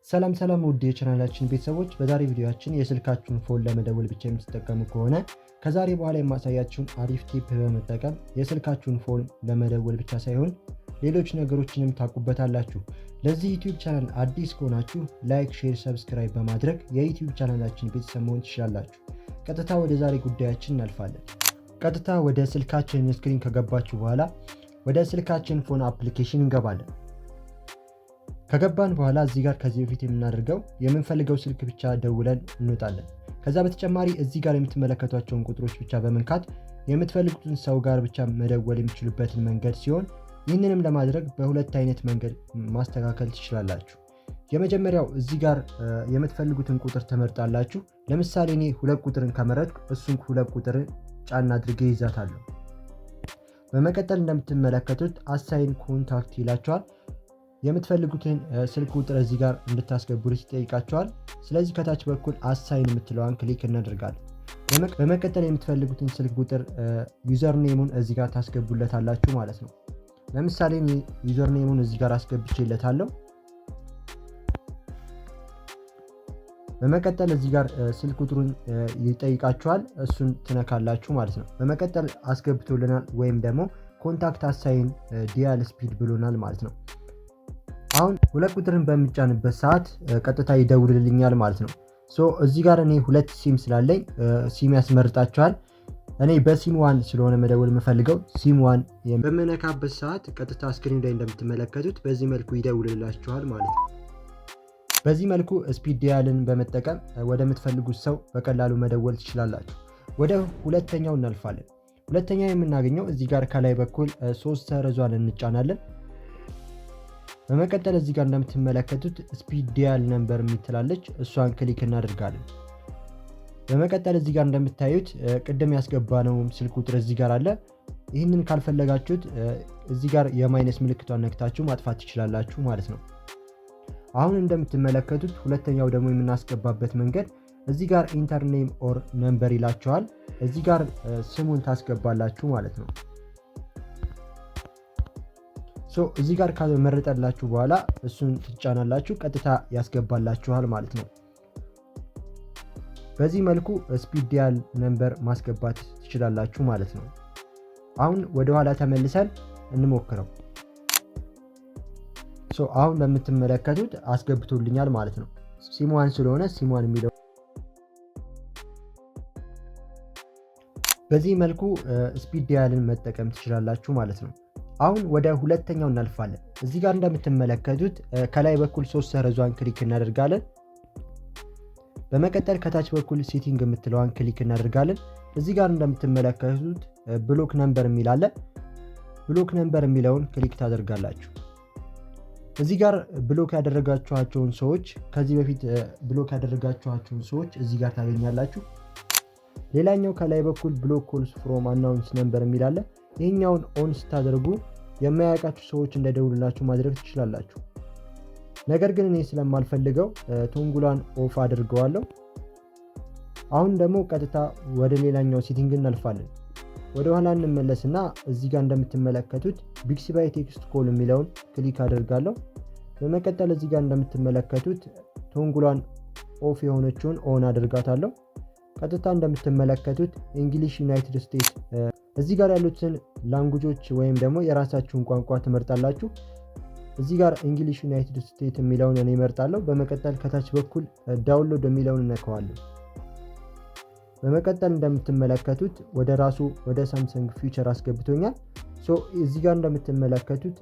ሰላም ውድ የቻናላችን ቤተሰቦች፣ በዛሬ ቪዲዮአችን የስልካችሁን ፎን ለመደወል ብቻ የምትጠቀሙ ከሆነ ከዛሬ በኋላ የማሳያችሁን አሪፍ ቲፕ በመጠቀም የስልካችሁን ፎን ለመደወል ብቻ ሳይሆን ሌሎች ነገሮችንም ታውቁበታላችሁ። ለዚህ ዩቲዩብ ቻናል አዲስ ከሆናችሁ ላይክ፣ ሼር፣ ሰብስክራይብ በማድረግ የዩቲዩብ ቻናላችን ቤተሰብ መሆን ትችላላችሁ። ቀጥታ ወደ ዛሬ ጉዳያችን እናልፋለን። ቀጥታ ወደ ስልካችን ስክሪን ከገባችሁ በኋላ ወደ ስልካችን ፎን አፕሊኬሽን እንገባለን። ከገባን በኋላ እዚህ ጋር ከዚህ በፊት የምናደርገው የምንፈልገው ስልክ ብቻ ደውለን እንወጣለን። ከዛ በተጨማሪ እዚህ ጋር የምትመለከቷቸውን ቁጥሮች ብቻ በመንካት የምትፈልጉትን ሰው ጋር ብቻ መደወል የምትችሉበትን መንገድ ሲሆን ይህንንም ለማድረግ በሁለት አይነት መንገድ ማስተካከል ትችላላችሁ። የመጀመሪያው እዚህ ጋር የምትፈልጉትን ቁጥር ትመርጣላችሁ። ለምሳሌ እኔ 2 ቁጥርን ከመረጥኩ እሱን 2 ቁጥርን ጫን አድርጌ ይዛታለሁ። በመቀጠል እንደምትመለከቱት አሳይን ኮንታክት ይላችኋል። የምትፈልጉትን ስልክ ቁጥር እዚህ ጋር እንድታስገቡት ይጠይቃችኋል። ስለዚህ ከታች በኩል አሳይን የምትለዋን ክሊክ እናደርጋለን። በመቀጠል የምትፈልጉትን ስልክ ቁጥር ዩዘር ኔሙን እዚህ ጋር ታስገቡለታላችሁ ማለት ነው። ለምሳሌ ዩዘር ኔሙን እዚህ ጋር አስገብቼለታለሁ። በመቀጠል እዚህ ጋር ስልክ ቁጥሩን ይጠይቃችኋል። እሱን ትነካላችሁ ማለት ነው። በመቀጠል አስገብቶልናል ወይም ደግሞ ኮንታክት አሳይን ዲያል ስፒድ ብሎናል ማለት ነው። አሁን 2 ቁጥርን በሚጫንበት ሰዓት ቀጥታ ይደውልልኛል ማለት ነው። እዚህ ጋር እኔ 2 ሲም ስላለኝ ሲም ያስመርጣችኋል። እኔ በሲም 1 ስለሆነ መደወል የምፈልገው ሲም 1 በመነካበት ሰዓት ቀጥታ ስክሪን ላይ እንደምትመለከቱት በዚህ መልኩ ይደውልላችኋል ማለት ነው። በዚህ መልኩ ስፒድ ዲያልን በመጠቀም ወደምትፈልጉት ሰው በቀላሉ መደወል ትችላላችሁ። ወደ ሁለተኛው እናልፋለን። ሁለተኛው የምናገኘው እዚህ ጋር ከላይ በኩል 3 ሰረዟን እንጫናለን። በመቀጠል እዚህ ጋር እንደምትመለከቱት ስፒድ ዲያል ነምበር የምትላለች እሷን ክሊክ እናደርጋለን። በመቀጠል እዚህ ጋር እንደምታዩት ቅድም ያስገባነው ስልክ ቁጥር እዚህ ጋር አለ። ይህንን ካልፈለጋችሁት እዚህ ጋር የማይነስ ምልክቷን ነክታችሁ ማጥፋት ትችላላችሁ ማለት ነው። አሁን እንደምትመለከቱት ሁለተኛው ደግሞ የምናስገባበት መንገድ እዚህ ጋር ኢንተር ኔም ኦር ነምበር ይላችኋል። እዚህ ጋር ስሙን ታስገባላችሁ ማለት ነው። እዚህ ጋር ካመረጠላችሁ በኋላ እሱን ትጫናላችሁ፣ ቀጥታ ያስገባላችኋል ማለት ነው። በዚህ መልኩ ስፒድ ዲያል ነምበር ማስገባት ትችላላችሁ ማለት ነው። አሁን ወደ ኋላ ተመልሰን እንሞክረው። አሁን በምትመለከቱት አስገብቶልኛል ማለት ነው። ሲም1 ስለሆነ ሲም1 የሚለው በዚህ መልኩ ስፒድ ዲያልን መጠቀም ትችላላችሁ ማለት ነው። አሁን ወደ ሁለተኛው እናልፋለን። እዚህ ጋር እንደምትመለከቱት ከላይ በኩል 3 ሰረዟን ክሊክ እናደርጋለን። በመቀጠል ከታች በኩል ሴቲንግ የምትለዋን ክሊክ እናደርጋለን። እዚህ ጋር እንደምትመለከቱት ብሎክ ነምበር የሚል አለ። ብሎክ ነምበር የሚለውን ክሊክ ታደርጋላችሁ። እዚህ ጋር ብሎክ ያደረጋችኋቸውን ሰዎች ከዚህ በፊት ብሎክ ያደረጋችኋቸውን ሰዎች እዚህ ጋር ታገኛላችሁ። ሌላኛው ከላይ በኩል ብሎክ ኮልስ ፍሮም አናውንስ ነምበር የሚል አለ። ይህኛውን ኦን ስታደርጉ የማያውቃችሁ ሰዎች እንዳይደውሉላችሁ ማድረግ ትችላላችሁ። ነገር ግን እኔ ስለማልፈልገው ቶንጉሏን ኦፍ አድርገዋለሁ። አሁን ደግሞ ቀጥታ ወደ ሌላኛው ሴቲንግ እናልፋለን። ወደ ኋላ እንመለስና እዚህ ጋር እንደምትመለከቱት ቢክሲ ባይ ቴክስት ኮል የሚለውን ክሊክ አደርጋለሁ። በመቀጠል እዚህ ጋር እንደምትመለከቱት ቶንጉሏን ኦፍ የሆነችውን ኦን አድርጋታለሁ። ቀጥታ እንደምትመለከቱት እንግሊሽ ዩናይትድ ስቴትስ እዚህ ጋር ያሉትን ላንጉጆች ወይም ደግሞ የራሳችሁን ቋንቋ ትመርጣላችሁ። እዚህ ጋር እንግሊሽ ዩናይትድ ስቴትስ የሚለውን እኔ እመርጣለሁ። በመቀጠል ከታች በኩል ዳውንሎድ የሚለውን እነካዋለሁ። በመቀጠል እንደምትመለከቱት ወደ ሳምሰንግ ፊቸር አስገብቶኛል። እዚህ ጋር እንደምትመለከቱት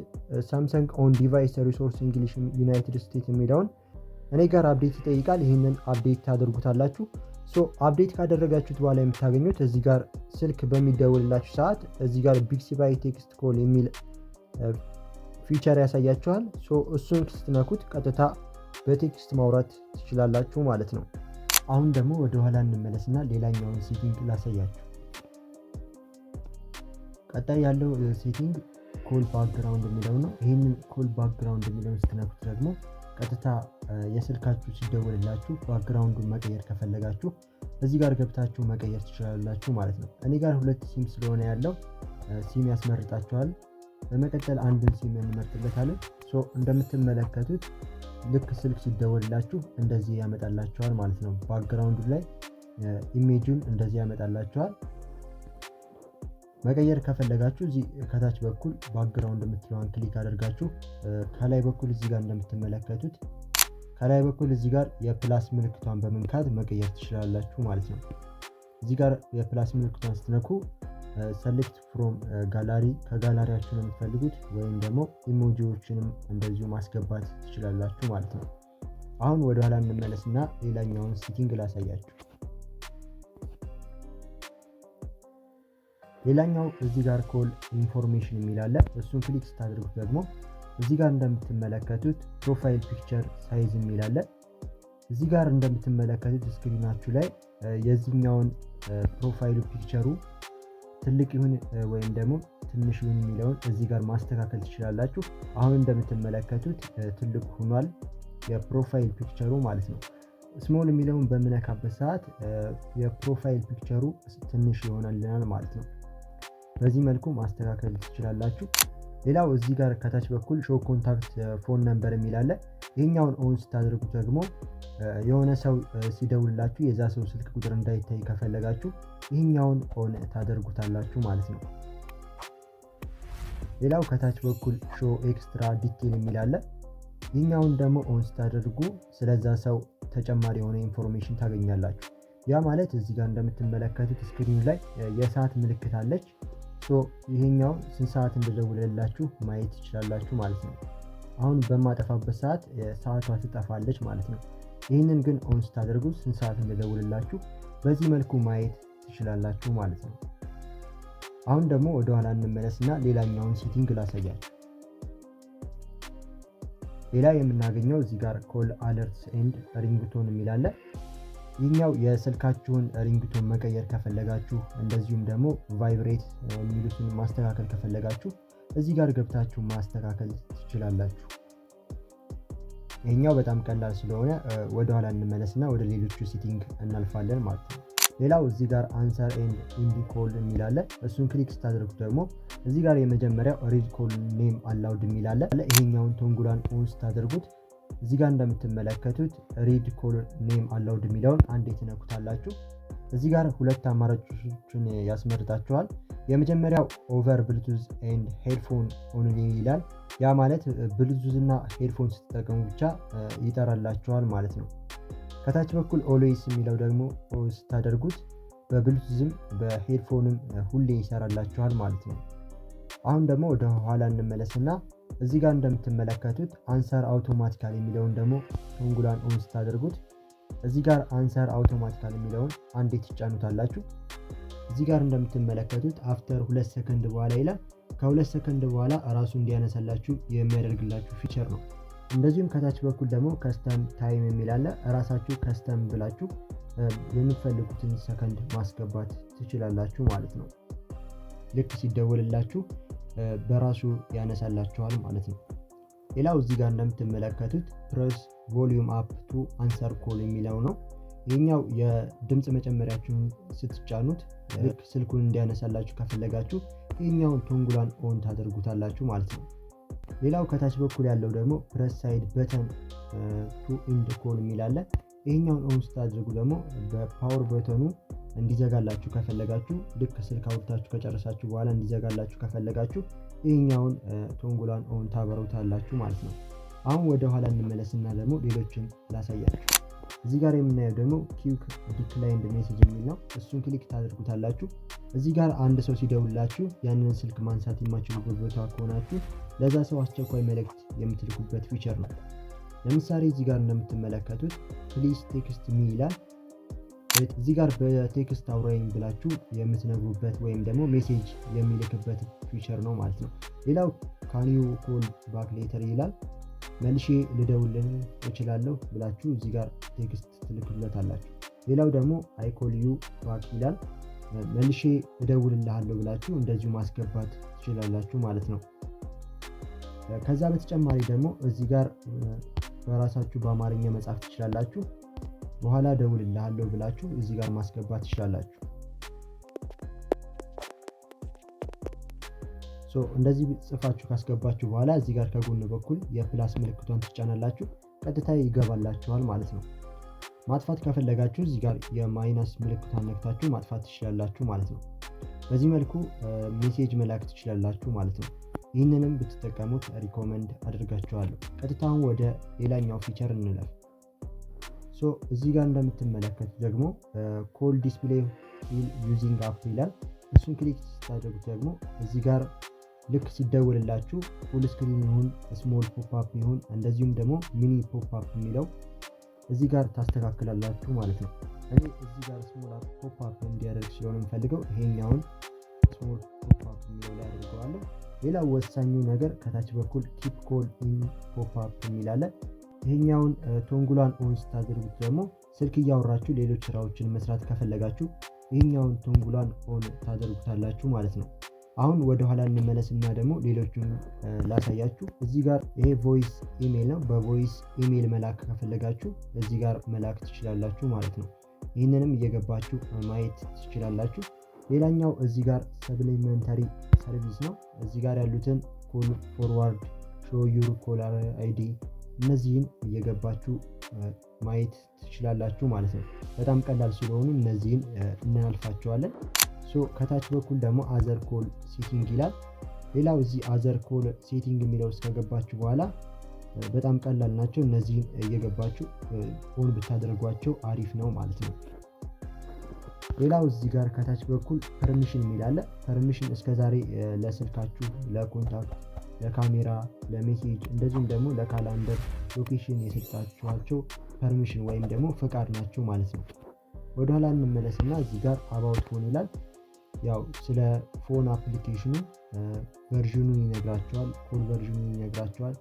ሳምሰንግ ኦን ዲቫይስ ሪሶርስ እንግሊሽ ዩናይትድ ስቴትስ የሚለውን እኔ ጋር አፕዴት ይጠይቃል። ይህንን አፕዴት ታደርጉታላችሁ። አፕዴት ካደረጋችሁት በኋላ የምታገኙት እዚህ ጋር ስልክ በሚደውልላችሁ ሰዓት እዚህ ጋር ቢክሲ ባይ ቴክስት ኮል የሚል ፊቸር ያሳያችኋል። እሱን ስትነኩት ቀጥታ በቴክስት ማውራት ትችላላችሁ ማለት ነው። አሁን ደግሞ ወደ ኋላ እንመለስና ሌላኛውን ሴቲንግ ላሳያችሁ። ቀጣይ ያለው ሴቲንግ ኮል ባክግራውንድ የሚለው ነው። ይህንን ኮል ባክግራውንድ የሚለውን ስትነኩት ደግሞ ቀጥታ የስልካችሁ ሲደወልላችሁ ባክግራውንዱን መቀየር ከፈለጋችሁ እዚህ ጋር ገብታችሁ መቀየር ትችላላችሁ ማለት ነው። እኔ ጋር 2 ሲም ስለሆነ ያለው ሲም ያስመርጣችኋል። በመቀጠል አንድን ሲም እንመርጥበታለን። እንደምትመለከቱት ልክ ስልክ ሲደወልላችሁ እንደዚህ ያመጣላችኋል ማለት ነው። ባክግራውንዱ ላይ ኢሜጁን እንደዚህ ያመጣላችኋል። መቀየር ከፈለጋችሁ እዚህ ከታች በኩል ባክግራውንድ የምትለዋን ክሊክ አድርጋችሁ ከላይ በኩል እዚህ ጋር እንደምትመለከቱት ከላይ በኩል እዚህ ጋር የፕላስ ምልክቷን በመንካት መቀየር ትችላላችሁ ማለት ነው። እዚህ ጋር የፕላስ ምልክቷን ስትነኩ ሰሌክት ፍሮም ጋላሪ ከጋላሪያችሁ ነው የምትፈልጉት ወይም ደግሞ ኢሞጂዎችንም እንደዚሁ ማስገባት ትችላላችሁ ማለት ነው። አሁን ወደ ኋላ እንመለስና ሌላኛውን ሴቲንግ ላሳያችሁ። ሌላኛው እዚህ ጋር ኮል ኢንፎርሜሽን የሚል አለ። እሱን ክሊክ ስታደርጉት ደግሞ እዚህ ጋር እንደምትመለከቱት ፕሮፋይል ፒክቸር ሳይዝ የሚል አለ። እዚህ ጋር እንደምትመለከቱት ስክሪናችሁ ላይ የዚህኛውን ፕሮፋይሉ ፒክቸሩ ትልቅ ይሁን ወይም ደግሞ ትንሽ ይሁን የሚለውን እዚህ ጋር ማስተካከል ትችላላችሁ። አሁን እንደምትመለከቱት ትልቅ ሆኗል የፕሮፋይል ፒክቸሩ ማለት ነው። ስሞል የሚለውን በምነካበት ሰዓት የፕሮፋይል ፒክቸሩ ትንሽ ይሆናልናል ማለት ነው። በዚህ መልኩ ማስተካከል ትችላላችሁ። ሌላው እዚህ ጋር ከታች በኩል ሾው ኮንታክት ፎን ነምበር የሚል አለ። ይሄኛውን ኦን ስታደርጉት ደግሞ የሆነ ሰው ሲደውልላችሁ የዛ ሰው ስልክ ቁጥር እንዳይታይ ከፈለጋችሁ ይሄኛውን ኦን ታደርጉታላችሁ ማለት ነው። ሌላው ከታች በኩል ሾው ኤክስትራ ዲቴል የሚል አለ። ይሄኛውን ደግሞ ኦን ስታደርጉ ስለዛ ሰው ተጨማሪ የሆነ ኢንፎርሜሽን ታገኛላችሁ። ያ ማለት እዚህ ጋር እንደምትመለከቱት ስክሪኑ ላይ የሰዓት ምልክት አለች። ይሄኛው ስንት ሰዓት እንደደወለላችሁ ማየት ትችላላችሁ ማለት ነው። አሁን በማጠፋበት ሰዓት ሰዓቷ ትጠፋለች ማለት ነው። ይህንን ግን ኦን ስታደርጉ ስንት ሰዓት እንደደወለላችሁ በዚህ መልኩ ማየት ትችላላችሁ ማለት ነው። አሁን ደግሞ ወደ ኋላ እንመለስና ሌላኛውን ሴቲንግ ላሳያችሁ። ሌላ የምናገኘው እዚህ ጋር ኮል አለርትስ ኤንድ ሪንግቶን የሚል አለ። ይህኛው የስልካችሁን ሪንግቶን መቀየር ከፈለጋችሁ እንደዚሁም ደግሞ ቫይብሬት የሚሉትን ማስተካከል ከፈለጋችሁ እዚህ ጋር ገብታችሁ ማስተካከል ትችላላችሁ። ይህኛው በጣም ቀላል ስለሆነ ወደ ኋላ እንመለስና ወደ ሌሎቹ ሴቲንግ እናልፋለን ማለት ነው። ሌላው እዚህ ጋር አንሰር ኤንድ ኢንዲ ኮል የሚል አለ። እሱን ክሊክ ስታደርጉት ደግሞ እዚህ ጋር የመጀመሪያው ሪድ ኮል ኔም አላውድ የሚል አለ። ይሄኛውን ቶንጉላን ኦን ስታደርጉት እዚህ ጋር እንደምትመለከቱት ሪድ ኮል ኔም አላውድ የሚለውን አንዴ ትነኩታላችሁ። እዚህ ጋር ሁለት አማራጮችን ያስመርጣችኋል። የመጀመሪያው ኦቨር ብሉቱዝ ኤንድ ሄድፎን ኦንሊ ይላል። ያ ማለት ብሉቱዝ እና ሄድፎን ስትጠቀሙ ብቻ ይጠራላችኋል ማለት ነው። ከታች በኩል ኦልዌይስ የሚለው ደግሞ ስታደርጉት በብሉቱዝም በሄድፎንም ሁሌ ይሰራላችኋል ማለት ነው። አሁን ደግሞ ወደ ኋላ እንመለስና እዚህ ጋር እንደምትመለከቱት አንሰር አውቶማቲካሊ የሚለውን ደግሞ ቶንጉላን ኦን ስታደርጉት እዚህ ጋር አንሰር አውቶማቲካሊ የሚለውን አንዴ ትጫኑታላችሁ። እዚህ ጋር እንደምትመለከቱት አፍተር 2 ሰከንድ በኋላ ይላል። ከ2 ሰከንድ በኋላ ራሱ እንዲያነሳላችሁ የሚያደርግላችሁ ፊቸር ነው። እንደዚሁም ከታች በኩል ደግሞ ከስተም ታይም የሚል አለ። ራሳችሁ ከስተም ብላችሁ የምትፈልጉትን ሰከንድ ማስገባት ትችላላችሁ ማለት ነው። ልክ ሲደወልላችሁ በራሱ ያነሳላችኋል ማለት ነው። ሌላው እዚህ ጋር እንደምትመለከቱት ፕሬስ ቮሊዩም አፕ ቱ አንሰር ኮል የሚለው ነው። ይህኛው የድምፅ መጨመሪያችሁን ስትጫኑት ልክ ስልኩን እንዲያነሳላችሁ ከፈለጋችሁ ይህኛውን ቶንጉላን ኦን ታደርጉታላችሁ ማለት ነው። ሌላው ከታች በኩል ያለው ደግሞ ፕሬስ ሳይድ በተን ቱ ኢንድ ኮል የሚል አለ። ይህኛውን ኦን ስታደርጉ ደግሞ በፓወር በተኑ እንዲዘጋላችሁ ከፈለጋችሁ ልክ ስልክ አውርታችሁ ከጨረሳችሁ በኋላ እንዲዘጋላችሁ ከፈለጋችሁ ይህኛውን ቶንጉላን ኦን ታበሩታላችሁ ማለት ነው። አሁን ወደ ኋላ እንመለስና ደግሞ ሌሎችን ላሳያችሁ። እዚህ ጋር የምናየው ደግሞ ኪውክ ዲክላይንድ ሜሴጅ የሚል ነው። እሱን ክሊክ ታደርጉታላችሁ። እዚህ ጋር አንድ ሰው ሲደውላችሁ ያንን ስልክ ማንሳት የማትችሉበት ቦታ ከሆናችሁ ለዛ ሰው አስቸኳይ መልእክት የምትልኩበት ፊቸር ነው። ለምሳሌ እዚህ ጋር እንደምትመለከቱት ፕሊዝ ቴክስት ሚ ይላል። እዚህ ጋር በቴክስት አውራኝ ብላችሁ የምትነግሩበት ወይም ደግሞ ሜሴጅ የሚልክበት ፊቸር ነው ማለት ነው። ሌላው ካን ዩ ኮል ባክ ሌተር ይላል። መልሼ ልደውልልህ እችላለሁ ብላችሁ እዚህ ጋር ቴክስት ትልኩለታላችሁ። ሌላው ደግሞ አይ ኮል ዩ ባክ ይላል። መልሼ እደውልልሃለሁ ብላችሁ እንደዚሁ ማስገባት ትችላላችሁ ማለት ነው። ከዛ በተጨማሪ ደግሞ እዚህ ጋር በራሳችሁ በአማርኛ መጻፍ ትችላላችሁ። በኋላ እደውልልሃለሁ ብላችሁ እዚህ ጋር ማስገባት ትችላላችሁ። እንደዚህ ጽፋችሁ ካስገባችሁ በኋላ እዚህ ጋር ከጎን በኩል የፕላስ ምልክቷን ትጫናላችሁ። ቀጥታ ይገባላችኋል ማለት ነው። ማጥፋት ከፈለጋችሁ እዚህ ጋር የማይነስ ምልክቷን ነክታችሁ ማጥፋት ትችላላችሁ ማለት ነው። በዚህ መልኩ ሜሴጅ መላክ ትችላላችሁ ማለት ነው። ይህንንም ብትጠቀሙት ሪኮመንድ አድርጋችኋለሁ። ቀጥታውን ወደ ሌላኛው ፊቸር እንለፍ። እዚህ ጋር እንደምትመለከቱት ደግሞ ኮል ዲስፕሌይ ዩዚንግ አፕ ይላል። እሱን ክሊክ ስታደርጉት ደግሞ እዚህ ጋር ልክ ሲደውልላችሁ ፉል ስክሪን ይሁን ስሞል ፖፕአፕ ይሁን እንደዚሁም ደግሞ ሚኒ ፖፕአፕ የሚለው እዚህ ጋር ታስተካክላላችሁ ማለት ነው። እኔ እዚህ ጋር ስሞል ፖፕአፕ እንዲያደርግ ስለሆነ የምፈልገው ይሄኛውን ስሞል ፖፕአፕ የሚለው ላይ አድርገዋለሁ። ሌላው ወሳኙ ነገር ከታች በኩል ኪፕ ኮል ኢን ፖፕአፕ የሚል አለ። ይሄኛውን ቶንጉሏን ኦን ስታደርጉት ደግሞ ስልክ እያወራችሁ ሌሎች ስራዎችን መስራት ከፈለጋችሁ ይሄኛውን ቶንጉሏን ኦን ታደርጉታላችሁ ማለት ነው። አሁን ወደ ኋላ እንመለስና ደግሞ ሌሎቹን ላሳያችሁ። እዚህ ጋር ይሄ ቮይስ ኢሜል ነው። በቮይስ ኢሜል መላክ ከፈለጋችሁ እዚህ ጋር መላክ ትችላላችሁ ማለት ነው። ይህንንም እየገባችሁ ማየት ትችላላችሁ። ሌላኛው እዚህ ጋር ሰፕሊመንተሪ ሰርቪስ ነው። እዚህ ጋር ያሉትን ኮል ፎርዋርድ፣ ሾው ዩር ኮለር አይዲ እነዚህን እየገባችሁ ማየት ትችላላችሁ ማለት ነው። በጣም ቀላል ስለሆኑ እነዚህን እናልፋቸዋለን። ከታች በኩል ደግሞ አዘር ኮል ሴቲንግ ይላል። ሌላው እዚህ አዘር ኮል ሴቲንግ የሚለው ውስጥ ከገባችሁ በኋላ በጣም ቀላል ናቸው። እነዚህን እየገባችሁ ኦን ብታደርጓቸው አሪፍ ነው ማለት ነው። ሌላው እዚህ ጋር ከታች በኩል ፐርሚሽን የሚል አለ። ፐርሚሽን እስከዛሬ ለስልካችሁ፣ ለኮንታክት፣ ለካሜራ፣ ለሜሴጅ እንደዚሁም ደግሞ ለካላንደር ሎኬሽን የሰጣችኋቸው ፐርሚሽን ወይም ደግሞ ፈቃድ ናቸው ማለት ነው። ወደኋላ እንመለስና እዚህ ጋር አባውት ፎን ይላል። ያው ስለ ፎን አፕሊኬሽኑ ቨርዥኑን ይነግራቸዋል። ኮል ቨርዥኑን ይነግራቸዋል።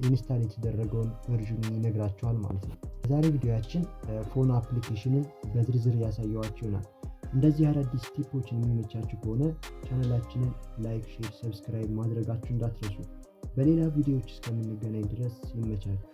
ኢንስታል የተደረገውን ቨርዥኑን ይነግራቸዋል ማለት ነው። በዛሬ ቪዲዮያችን ፎን አፕሊኬሽንን በዝርዝር ያሳየዋችሁ ይሆናል። እንደዚህ አዳዲስ ቲፖችን የሚመቻችሁ ከሆነ ቻናላችንን ላይክ፣ ሼር፣ ሰብስክራይብ ማድረጋችሁ እንዳትረሱ። በሌላ ቪዲዮዎች እስከምንገናኝ ድረስ ይመቻችሁ።